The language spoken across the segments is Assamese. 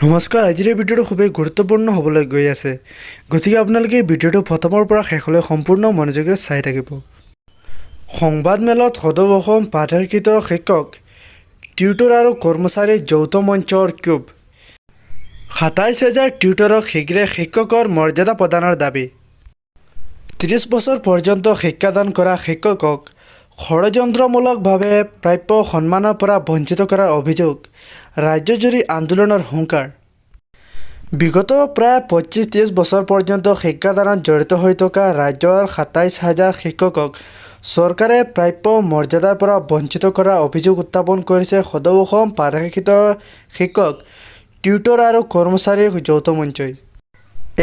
নমস্কাৰ। আজিৰ এই ভিডিঅ'টো খুবেই গুৰুত্বপূৰ্ণ হ'বলৈ গৈ আছে, গতিকে আপোনালোকে এই ভিডিঅ'টো প্ৰথমৰ পৰা শেষলৈ সম্পূৰ্ণ মনোযোগেৰে চাই থাকিব। সংবাদমেলত সদৌ অসম বাধাকৃত শিক্ষক, টিউটৰ আৰু কৰ্মচাৰী যৌথ মঞ্চৰ ক্ষোভ। ২৭,০০০ টিউটৰক শীঘ্ৰে শিক্ষকৰ মৰ্যাদা প্ৰদানৰ দাবী। ৩০ বছৰ পৰ্যন্ত শিক্ষাদান কৰা শিক্ষকক ষড়যন্ত্ৰমূলকভাৱে প্ৰাপ্য সন্মানৰ পৰা বঞ্চিত কৰাৰ অভিযোগ, ৰাজ্যজুৰি আন্দোলনৰ হুংকাৰ। বিগত প্ৰায় ২৫-৩০ বছৰ পৰ্যন্ত শিক্ষাদানত জড়িত হৈ থকা ৰাজ্যৰ ২৭,০০০ শিক্ষকক চৰকাৰে প্ৰাপ্য মৰ্যাদাৰ পৰা বঞ্চিত কৰাৰ অভিযোগ উত্থাপন কৰিছে সদৌ অসম বাধাকৃত শিক্ষক, টিউটৰ আৰু কৰ্মচাৰী যৌথ মঞ্চই।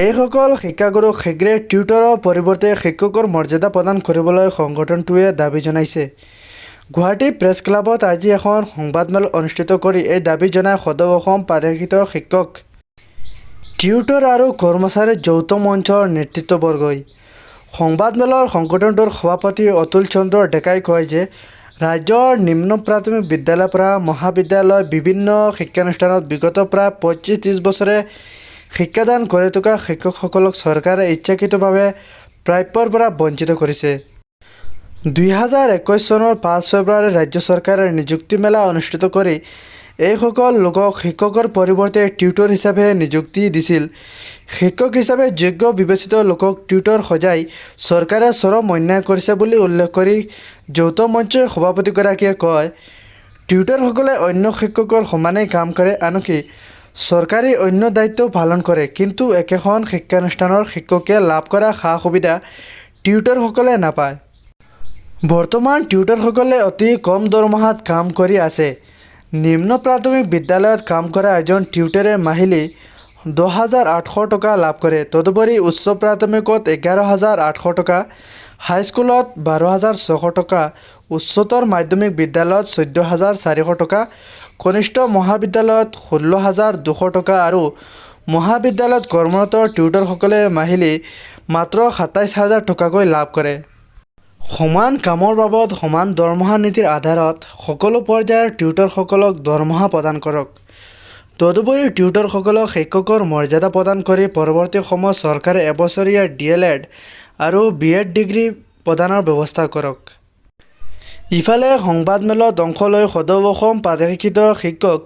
এইসকল শিক্ষাগুৰুক শীঘ্ৰে টিউটৰৰ পৰিৱৰ্তে শিক্ষকৰ মৰ্যাদা প্ৰদান কৰিবলৈ সংগঠনটোৱে দাবী জনাইছে। গুৱাহাটী প্ৰেছ ক্লাবত আজি এখন সংবাদমেল অনুষ্ঠিত কৰি এই দাবী জনায় সদৌ অসম বাধাকৃত শিক্ষক, টিউটৰ আৰু কৰ্মচাৰী যৌথ মঞ্চৰ নেতৃত্ববৰ্গই। সংবাদমেলৰ সংগঠনটোৰ সভাপতি অতুল চন্দ্ৰ ডেকাই কয় যে ৰাজ্যৰ নিম্ন প্ৰাথমিক বিদ্যালয়ৰ পৰা মহাবিদ্যালয় বিভিন্ন শিক্ষানুষ্ঠানত বিগত প্ৰায় ২৫-৩০ বছৰে শিক্ষাদান কৰি থকা শিক্ষকসকলক চৰকাৰে ইচ্ছাকৃতভাৱে প্ৰাপ্যৰ পৰা বঞ্চিত কৰিছে। ২০২১ চনৰ ৫ ফেব্ৰুৱাৰীত ৰাজ্য চৰকাৰে নিযুক্তি মেলা অনুষ্ঠিত কৰি এইসকল লোকক শিক্ষকৰ পৰিৱৰ্তে টিউটৰ হিচাপে নিযুক্তি দিছিল। শিক্ষক হিচাপে যোগ্য বিবেচিত লোকক টিউটৰ সজাই চৰকাৰে চৰম অন্যায় কৰিছে বুলি উল্লেখ কৰি যৌথ মঞ্চৰ সভাপতিগৰাকীয়ে কয়, টিউটৰসকলে অন্য শিক্ষকৰ সমানেই কাম কৰে, আনকি চৰকাৰী অন্য দায়িত্বও পালন কৰে, কিন্তু একেখন শিক্ষানুষ্ঠানৰ শিক্ষকে লাভ কৰা সা-সুবিধা টিউটৰসকলে নাপায়। বৰ্তমান টিউটৰসকলে অতি কম দৰমহাত কাম কৰি আছে। নিম্ন প্ৰাথমিক বিদ্যালয়ত কাম কৰা এজন টিউটৰে মাহিলী ১০,৮০০ টকা লাভ কৰে। তদুপৰি উচ্চ প্ৰাথমিকত ১১,৮০০ টকা, হাইস্কুলত ১২,৬০০ টকা, উচ্চতৰ মাধ্যমিক বিদ্যালয়ত ১৪,৪০০ টকা, কনিষ্ঠ মহাবিদ্যালয়ত ১৬,২০০ টকা আৰু মহাবিদ্যালয়ত কৰ্মৰত টিউটৰসকলে মাহিলী মাত্ৰ ২৭,০০০ টকাকৈ লাভ কৰে। সমান কামৰ বাবদ সমান দৰমহা নীতিৰ আধাৰত সকলো পৰ্যায়ৰ টিউটৰসকলক দৰমহা প্ৰদান কৰক। তদুপৰি টিউটৰসকলক শিক্ষকৰ মৰ্যাদা প্ৰদান কৰি পৰৱৰ্তী সময়ত চৰকাৰে এবছৰীয়া DLED আৰু BEd ডিগ্ৰী প্ৰদানৰ ব্যৱস্থা কৰক। ইফালে সংবাদমেলত অংশ লৈ সদৌ অসম বাধাকৃত শিক্ষক,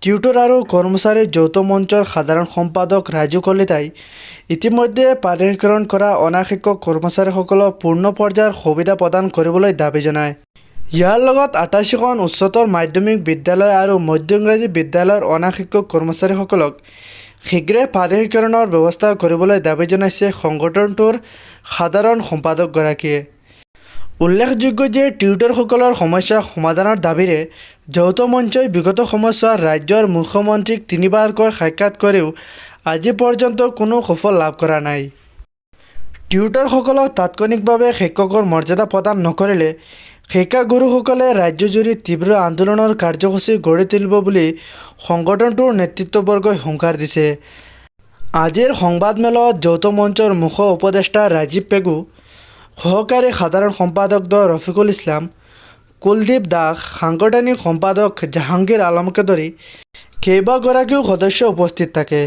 টিউটৰ আৰু কৰ্মচাৰী যৌথ মঞ্চৰ সাধাৰণ সম্পাদক ৰাজু কলিতাই ইতিমধ্যে প্ৰাধিকৰণ কৰা অনা শিক্ষক কৰ্মচাৰীসকলক পূৰ্ণ পৰ্যায়ৰ সুবিধা প্ৰদান কৰিবলৈ দাবী জনায়। ইয়াৰ লগত ৮৮খন উচ্চতৰ মাধ্যমিক বিদ্যালয় আৰু মধ্য ইংৰাজী বিদ্যালয়ৰ অনা শিক্ষক কৰ্মচাৰীসকলক শীঘ্ৰে প্ৰাধিকৰণৰ ব্যৱস্থা কৰিবলৈ দাবী জনাইছে সংগঠনটোৰ সাধাৰণ সম্পাদকগৰাকীয়ে। উল্লেখযোগ্য যে টিউটৰসকলৰ সমস্যা সমাধানৰ দাবীৰে যৌথ মঞ্চই বিগত সময়ছোৱাত ৰাজ্যৰ মুখ্যমন্ত্ৰীক ৩বাৰকৈ সাক্ষাৎ কৰিও আজি পৰ্যন্ত কোনো সুফল লাভ কৰা নাই। টিউটৰসকলক তাৎক্ষণিকভাৱে শিক্ষকৰ মৰ্যাদা প্ৰদান নকৰিলে শিক্ষাগুৰুসকলে ৰাজ্যজুৰি তীব্ৰ আন্দোলনৰ কাৰ্যসূচী গঢ়ি তুলিব বুলি সংগঠনটোৰ নেতৃত্ববৰ্গই হুংকাৰ দিছে। আজিৰ সংবাদমেলত যৌথ মঞ্চৰ মুখ্য উপদেষ্টা ৰাজীৱ পেগু, সহকাৰী সাধাৰণ সম্পাদক ড ৰফিকুল ইছলাম, কুলদীপ দাস, সাংগঠনিক সম্পাদক জাহাংগীৰ আলমকে ধৰি কেইবাগৰাকীও সদস্য উপস্থিত থাকে।